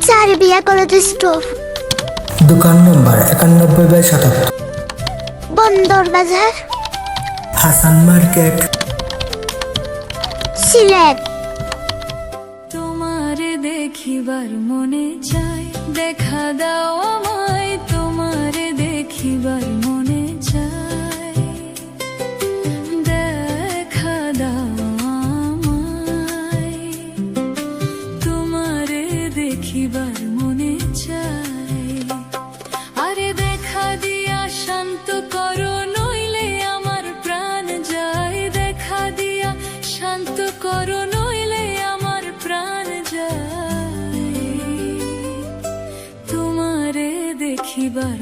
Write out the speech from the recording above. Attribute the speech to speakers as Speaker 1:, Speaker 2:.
Speaker 1: Serbia college store,
Speaker 2: দোকান নম্বর 91/77,
Speaker 1: বন্দর বাজার,
Speaker 2: হাসান মার্কেট,
Speaker 1: সিলেট।
Speaker 3: তোমারে দেখিবার মনে চায়, দেখা দাও আমায়, তোমারে দেখিবার মনে চায়, দেখা দাও আমায়, তোমারে দেখিবার মনে চায়। আরে দেখা দিয়া শান্ত করো, নইলে আমার প্রাণ যায়, দেখা দিয়া শান্ত করো, নইলে আমার প্রাণ যায়, তোমারে দেখিবার